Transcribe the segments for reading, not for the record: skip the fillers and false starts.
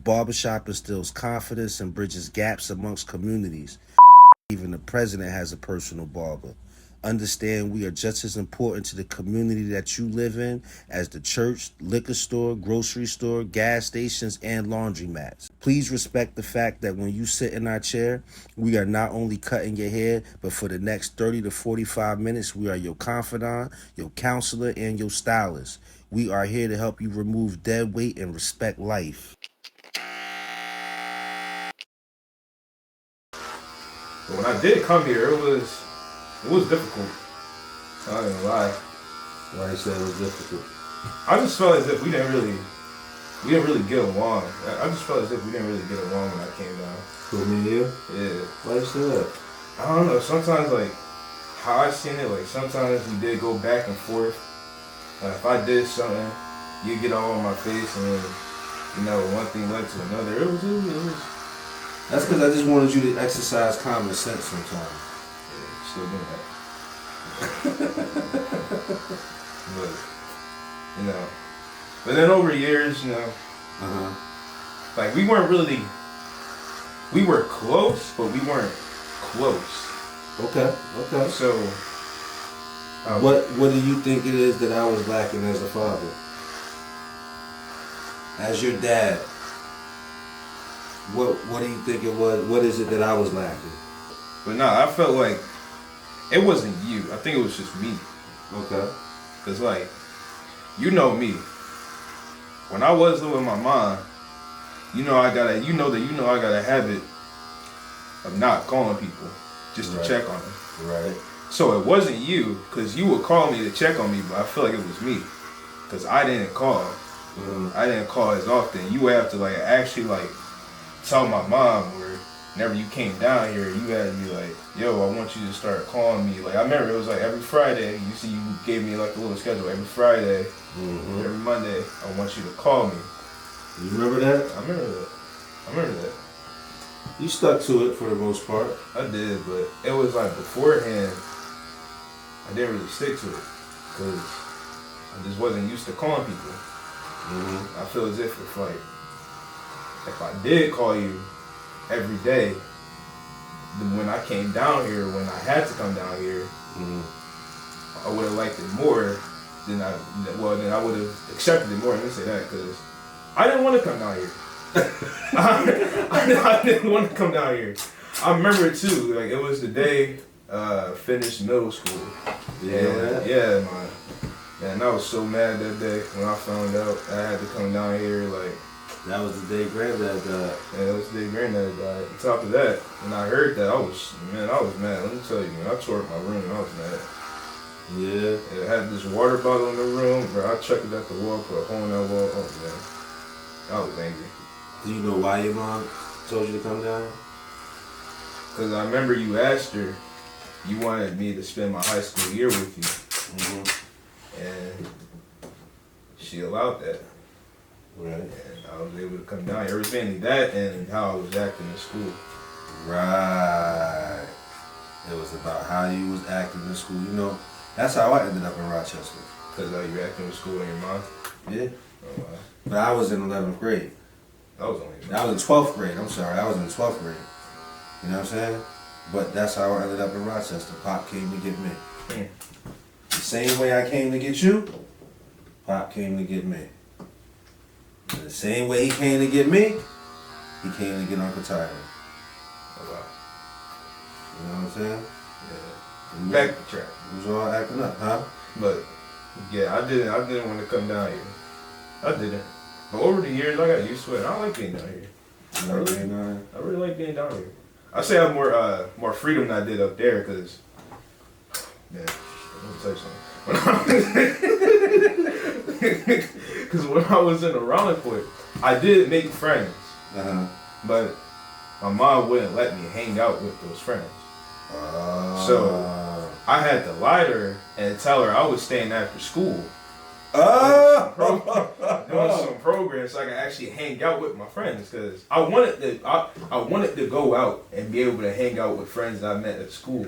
Barbershop instills confidence and bridges gaps amongst communities. Even the president has a personal barber. Understand we are just as important to the community that you live in as the church, liquor store, grocery store, gas stations, and laundromats. Please respect the fact that when you sit in our chair, we are not only cutting your hair, but for the next 30 to 45 minutes, we are your confidant, your counselor, and your stylist. We are here to help you remove dead weight and respect life. But when I did come here, it was difficult. I ain't gonna lie. Why you say it was difficult? I just felt as if we didn't really get along. I just felt as if we didn't really get along when I came down. Who, me and you? Yeah. Why you say that? I don't know. Sometimes, like, how I seen it, like, sometimes we did go back and forth. Like, if I did something, you get all on my face, and then, you know, one thing led to another. It was. That's because I just wanted you to exercise common sense sometimes. Yeah, still doing that. But, you know. But then over years, you know, like, we were close, but we weren't close. Okay. So, what do you think it is that I was lacking as a father? As your dad, what do you think it was? What is it that I was lacking? But no, I felt like it wasn't you. I think it was just me. Okay. Cause like, you know me. When I was living with my mom, I got a habit of not calling people just to check on them. Right. So it wasn't you, cause you would call me to check on me, but I feel like it was me, cause I didn't call. I didn't call as often. You would have to like actually like tell my mom, or whenever you came down here, you had to be like, yo, I want you to start calling me. Like, I remember it was like every Friday, you gave me like a little schedule. Every Friday, every Monday, I want you to call me. You remember that? I remember that. You stuck to it for the most part. I did, but it was like beforehand, I didn't really stick to it, because I just wasn't used to calling people. I feel as if if I did call you every day, then when I came down here, when I had to come down here, I would have liked it more than I would have accepted it more. Let me say that, because I didn't want to come down here. I didn't want to come down here. I remember it too. Like, it was the day finished middle school. Yeah, man. And I was so mad that day when I found out I had to come down here. Like, that was the day Granddad died. Yeah, that was the day Granddad died. On top of that, when I heard that, I was mad. Let me tell you, man, I tore up my room and I was mad. Yeah. It had this water bottle in the room, where I chucked it at the wall, put a hole in that wall. Oh, man. I was angry. Do you know why your mom told you to come down? Because I remember you asked her, you wanted me to spend my high school year with you. And she allowed that. Right. And I was able to come down here. It was mainly that and how I was acting in school. Right. It was about how you was acting in school. You know, that's how I ended up in Rochester. Because you were acting in school in your mom? Yeah. Oh, wow. But I was in 11th grade. I was in 12th grade. I'm sorry. I was in 12th grade. You know what I'm saying? But that's how I ended up in Rochester. Pop came to get me. The same way I came to get you, Pop came to get me. And the same way he came to get me, he came to get Uncle Tyler. Oh, wow. You know what I'm saying? Yeah. Back to track. We was all acting up, huh? But yeah, I didn't want to come down here. I didn't. But over the years, I got used to it. I like being down here. I really like being down here. I say I have more freedom than I did up there, because, man, let me tell you something. Because when I was in Aronicoit, I did make friends. But my mom wouldn't let me hang out with those friends. So I had to lie to her and tell her I was staying after school. Doing some programs so I can actually hang out with my friends, because I wanted to go out and be able to hang out with friends that I met at school.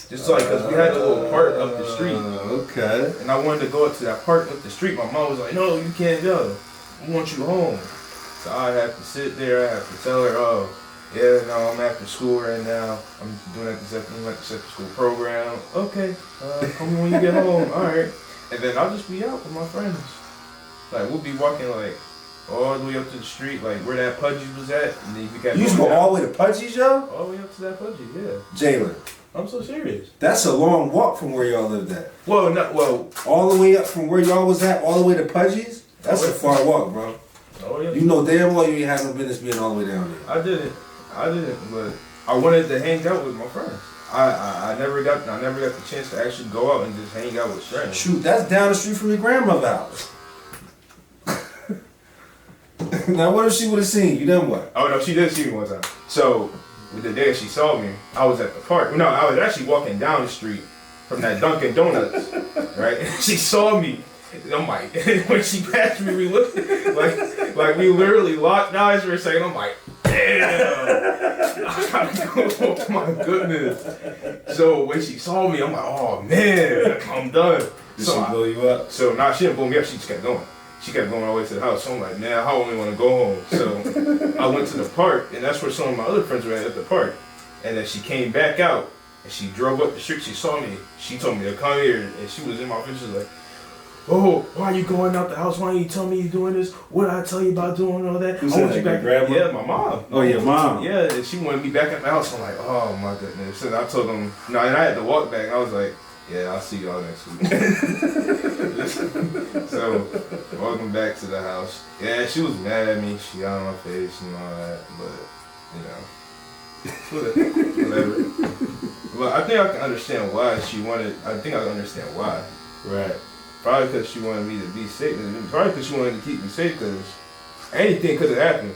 Just like, because we had a little park up the street. Okay. And I wanted to go up to that park up the street. My mom was like, no, you can't go. I want you home. So I have to sit there, I have to tell her, oh, yeah, no, I'm after school right now. I'm doing this after school program. Okay, call me when you get home. All right. And then I'll just be out with my friends. Like, we'll be walking, like, all the way up to the street, like, where that Pudgy's was at. And then you used to go all the way to Pudgy's, yo? All the way up to that Pudgy, yeah. Jalen. I'm so serious. That's a long walk from where y'all lived at. Well, all the way up from where y'all was at, all the way to Pudgy's? That's a far walk, bro. Oh, yeah. You know damn well you ain't have no business being all the way down there. I didn't, but I wanted to hang out with my friends. I never got the chance to actually go out and just hang out with friends. Shoot, that's down the street from your grandmother's house. Now what if she would have seen you? Then what? Oh no, she did see me one time. So the day she saw me, I was at the park. No, I was actually walking down the street from that Dunkin' Donuts, right? And she saw me. And I'm like, when she passed me, we looked like we literally locked eyes for a second. I'm like, damn. Oh my goodness. So when she saw me, I'm like, oh man, I'm done. Did she blow you up? So nah, she didn't blow me up. She just kept going. She kept going all the way to the house. So I'm like, man, I only want to go home. So I went to the park, and that's where some of my other friends were at the park. And then she came back out, and she drove up the street. She saw me. She told me to come here, and she was in my face. She was like, oh, why are you going out the house? Why are you telling me you're doing this? What did I tell you about doing all that? Who's I want that, you back. grandma? Yeah, my mom. Oh, your mom. Yeah, and she wanted me back at the house. I'm like, oh my goodness. So I told them, no, and I had to walk back. I was like, yeah, I'll see y'all next week. So, welcome back to the house. Yeah, she was mad at me. She got on my face and all that, but, whatever. But I think I can understand why I think I can understand why. Right. Probably because she wanted me to be safe. Probably because she wanted to keep me safe, because anything could have happened.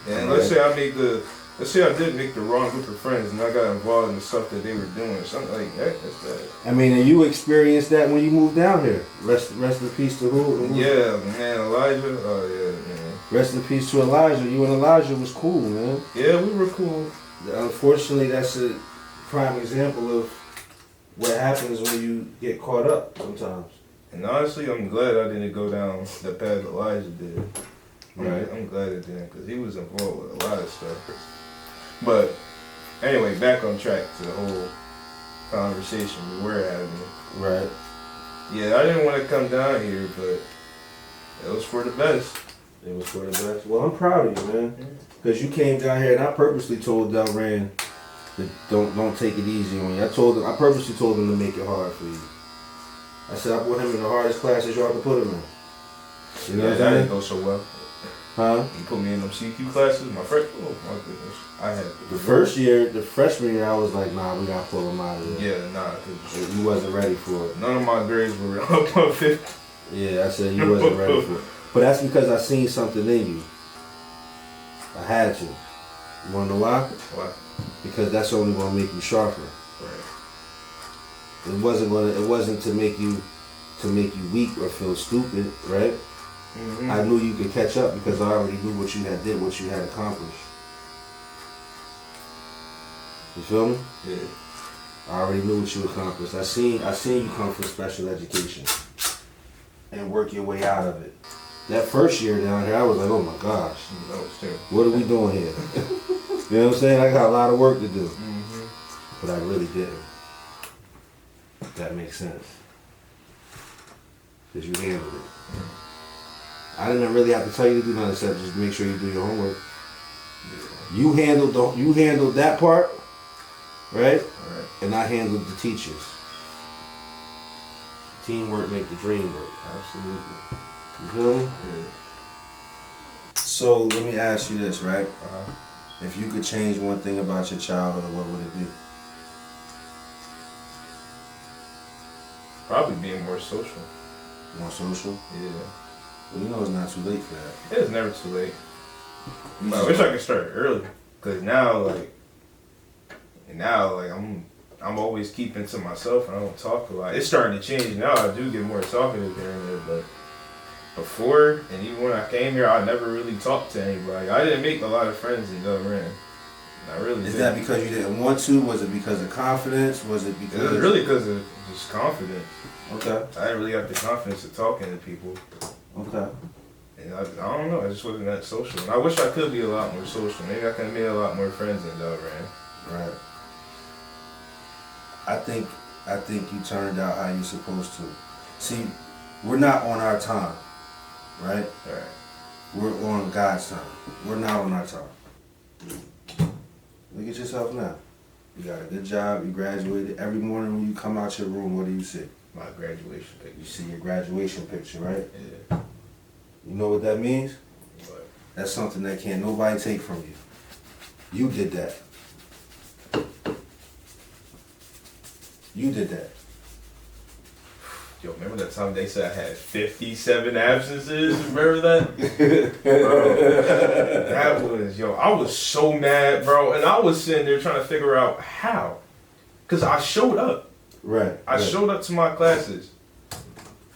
And right. let's say I did make the wrong group of friends and I got involved in the stuff that they were doing. Something like that, that's bad. I mean, and you experienced that when you moved down here. Rest in peace to who? Yeah, man, Elijah. Oh, yeah, man. Rest in peace to Elijah. You and Elijah was cool, man. Yeah, we were cool. Unfortunately, that's a prime example of what happens when you get caught up sometimes. And honestly, I'm glad I didn't go down the path Elijah did. Right. I'm glad it didn't, because he was involved with a lot of stuff. But anyway, back on track to the whole conversation we were having. Right. Yeah, I didn't want to come down here, but it was for the best. It was for the best. Well, I'm proud of you, man. Because you came down here, and I purposely told Delran that don't take it easy on you. I purposely told him to make it hard for you. I said I put him in the hardest classes y'all could put him in. You know what I'm that saying? didn't go so well. Huh? You put me in them CQ classes, oh my goodness. I had the first year, the freshman year, I was like, nah, we gotta pull him out of there. Yeah, nah, cause you wasn't ready for it. None of my grades were up on 50. Yeah, I said you wasn't ready for it. But that's because I seen something in you. I had to. You wanna know why? Why? Because that's only gonna make you sharper. Right. It wasn't to make you weak or feel stupid, right? Mm-hmm. I knew you could catch up because I already knew what you had did, what you had accomplished. You feel me? Yeah. I already knew what you accomplished. I seen you come from special education and work your way out of it. That first year down here, I was like, oh my gosh, what are we doing here? You know what I'm saying? I got a lot of work to do. Mm-hmm. But I really didn't. That makes sense. Because you handled it. I didn't really have to tell you to do nothing except just make sure you do your homework. Yeah. You handled that part, right? And I handled the teachers. Teamwork make the dream work. Absolutely. You feel me? Yeah. So let me ask you this, right? If you could change one thing about your childhood, what would it be? Probably being more social. More social? Yeah. Well, you know it's not too late for that. It's never too late. But I wish I could start early, cause now I'm always keeping to myself and I don't talk a lot. It's starting to change now. I do get more talkative here and there, but before and even when I came here, I never really talked to anybody. I didn't make a lot of friends in Delran. I really Is didn't. that because you didn't want to? Was it because of confidence? Was it because... It was really because of just confidence. Okay. I didn't really have the confidence of talking to people. Okay. And I don't know, I just wasn't that social. And I wish I could be a lot more social. Maybe I could have made a lot more friends in Delran. Right. I think you turned out how you're supposed to. See, we're not on our time, right? Right. We're on God's time. We're not on our time. Look at yourself now. You got a good job, you graduated. Every morning when you come out your room, what do you see? My graduation picture. You see your graduation picture, right? Yeah. You know what that means? What? That's something that can't nobody take from you. You did that. You did that. Yo, remember that time they said I had 57 absences? Remember that? Bro, that was, I was so mad, bro. And I was sitting there trying to figure out how. Because I showed up. Right. I showed up to my classes.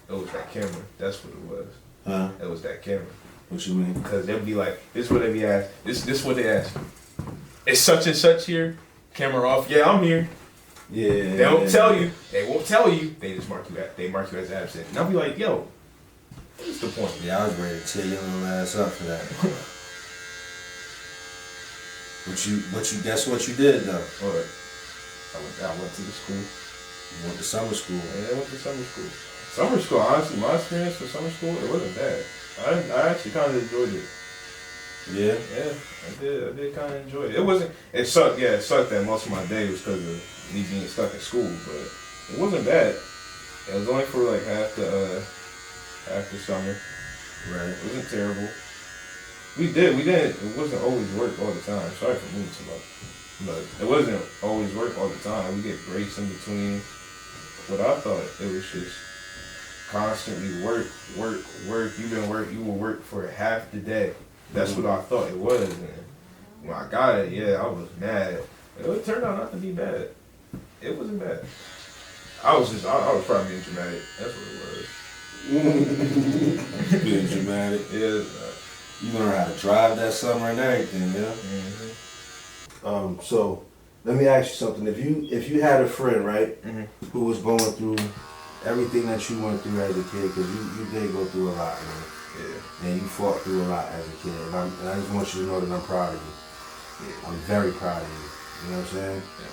It was that camera. That's what it was. Huh? It was that camera. What you mean? Because they'd be like, this is what they be asked. This is what they ask. It's such and such here. Camera off. Yeah, I'm here. Yeah. They don't tell you. They won't tell you. They just mark you as absent. And I'll be like, yo, what's the point? Yeah, I was ready to tear your little ass up for that. But you guess what you did though? What? I went to the school. You went to summer school. Yeah, I went to summer school. Summer school, honestly, my experience with summer school, it wasn't bad. I actually kind of enjoyed it. Yeah? Yeah, I did kind of enjoy it. It sucked that most of my day was because of me being stuck in school, but it wasn't bad. It was only for like half the summer. Right. It wasn't terrible. It wasn't always work all the time. Sorry for moving too much. But it wasn't always work all the time. We get breaks in between. But I thought it was just constantly work. You will work for half the day. That's what I thought it was. And when I got it, I was mad. It turned out not to be bad. It wasn't bad. I was probably being dramatic. That's what it was. Being dramatic. Yeah. You learned how to drive that summer and everything, yeah? Mm-hmm. So let me ask you something. If you had a friend, right, who was going through everything that you went through as a kid, because you did go through a lot, man. Yeah. And you fought through a lot as a kid. And I just want you to know that I'm proud of you. Yeah. I'm very proud of you. You know what I'm saying? Yeah.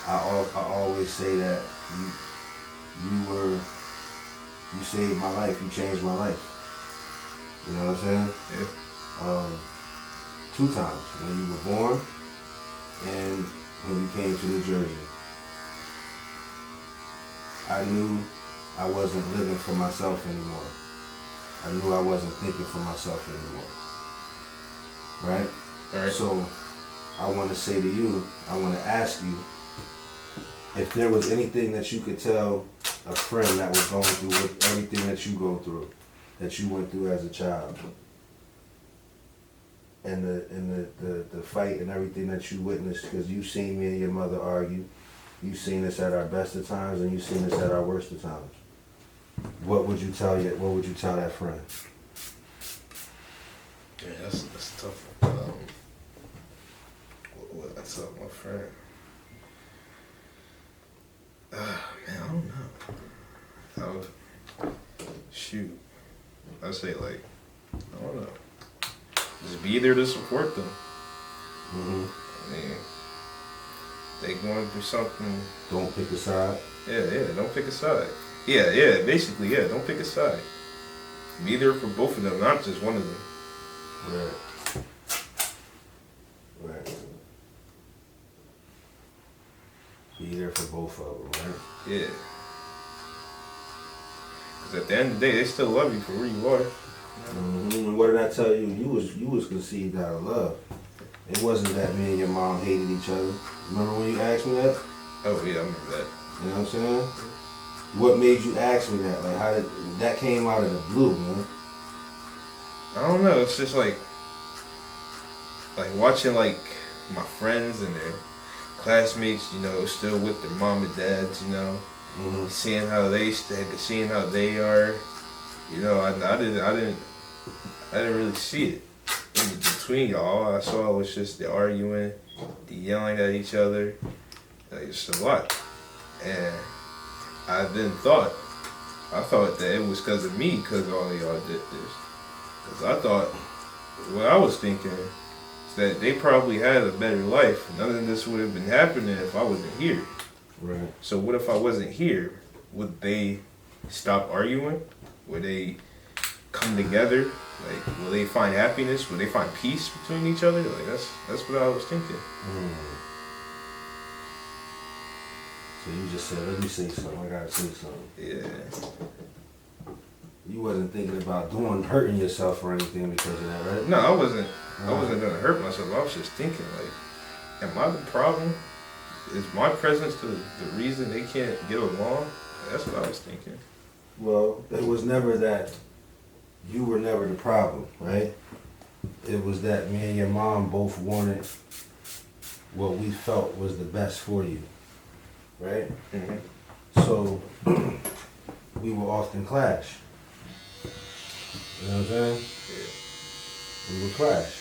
I always say that you saved my life. You changed my life. You know what I'm saying? Yeah. 2 times. When you were born and when you came to New Jersey. I knew I wasn't living for myself anymore. I knew I wasn't thinking for myself anymore. Right? All right. So I want to say to you, I want to ask you, if there was anything that you could tell a friend that was going through with everything that you go through, that you went through as a child, and the fight and everything that you witnessed, because you've seen me and your mother argue, you've seen us at our best of times, and you've seen us at our worst of times. What would you tell that friend? Yeah, that's a tough one. What I tell my friend? Man, I don't know. I say like, I don't know. Just be there to support them. Mm-hmm. I mean, they going through something. Don't pick a side. Yeah, don't pick a side. Yeah, basically, don't pick a side. Be there for both of them, not just one of them. Right. Be there for both of them, right? Yeah. Because at the end of the day, they still love you for where you are. Mm-hmm. What did I tell you? You was conceived out of love. It wasn't that me and your mom hated each other. Remember when you asked me that? Oh yeah, I remember that. You know what I'm saying? What made you ask me that? Like, how did that came out of the blue, man? I don't know. It's just like watching like my friends and their classmates, still with their mom and dads, Mm-hmm. seeing how they are. I didn't really see it in between y'all. All I saw was just the arguing, the yelling at each other. It's a lot. And I thought that it was because of me, because all of y'all did this. Because I thought, what I was thinking is that they probably had a better life. None of this would have been happening if I wasn't here. Right. So what if I wasn't here? Would they stop arguing? Would they come together? Like, will they find happiness? Will they find peace between each other? Like, that's what I was thinking. So you just said, let me say something. I gotta say something. Yeah. You wasn't thinking about hurting yourself or anything because of that, right? No, I wasn't gonna hurt myself. I was just thinking, like, am I the problem? Is my presence the reason they can't get along? That's what I was thinking. Well, it was never that you were never the problem, right? It was that me and your mom both wanted what we felt was the best for you, right? Mm-hmm. So we would often clash. You know what I'm saying? Yeah. We would clash.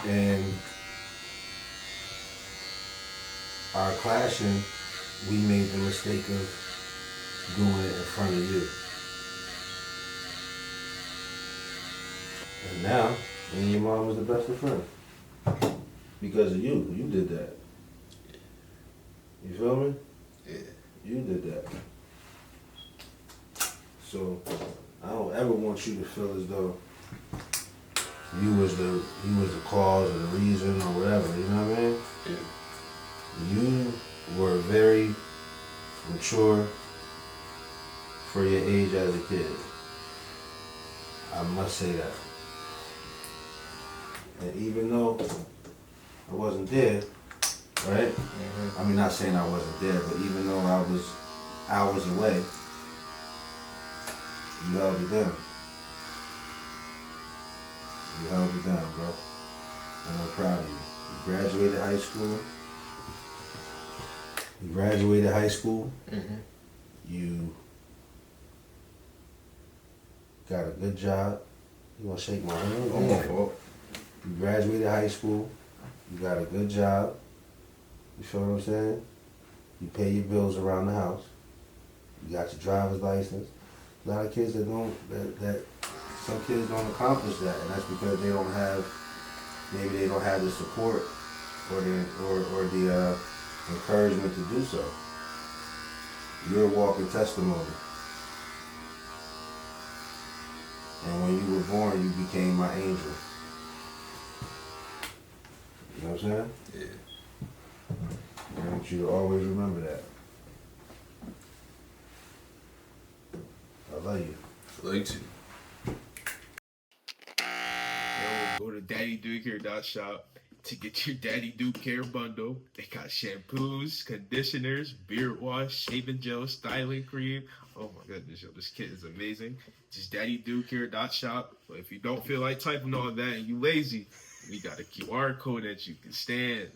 And our clashing, we made the mistake of doing it in front of you. And now, me and your mom was the best of friends. Because of you. You did that. You feel me? Yeah. You did that. So, I don't ever want you to feel as though you was the cause or the reason or whatever, you know what I mean? Yeah. You were very mature for your age as a kid. I must say that. And even though I wasn't there, right? Mm-hmm. I mean, not saying I wasn't there, but even though I was hours away, you held me down. You held me down, bro. And I'm proud of you. You graduated high school. Mm-hmm. You got a good job. You want to shake my hand? Oh, my fault. You graduated high school. You got a good job. You feel what I'm saying? You pay your bills around the house. You got your driver's license. A lot of kids that some kids don't accomplish that, and that's because they don't have the support or the encouragement to do so. You're a walking testimony. And when you were born, you became my angel. You know what I'm saying? Yeah. I want you to always remember that. I love you. I like to. Yo, go to DaddyDukeHair.shop to get your Daddy Duke Hair Bundle. They got shampoos, conditioners, beard wash, shaving gel, styling cream. Oh my goodness, yo, this kit is amazing. Just DaddyDukeHair.shop. But if you don't feel like typing all that and you lazy, we got a QR code that you can scan.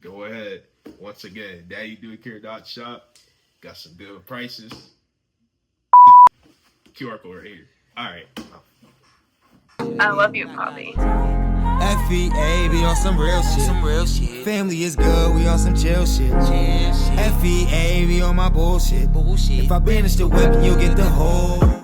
Go ahead. Once again, DaddyDukeHair.shop. Got some good prices. QR code right here. All right. I love you, Poppy. FEA, be on some real shit. Family is good, we on some chill shit. FEA, be on my bullshit. If I banish the whip, you'll get the whole.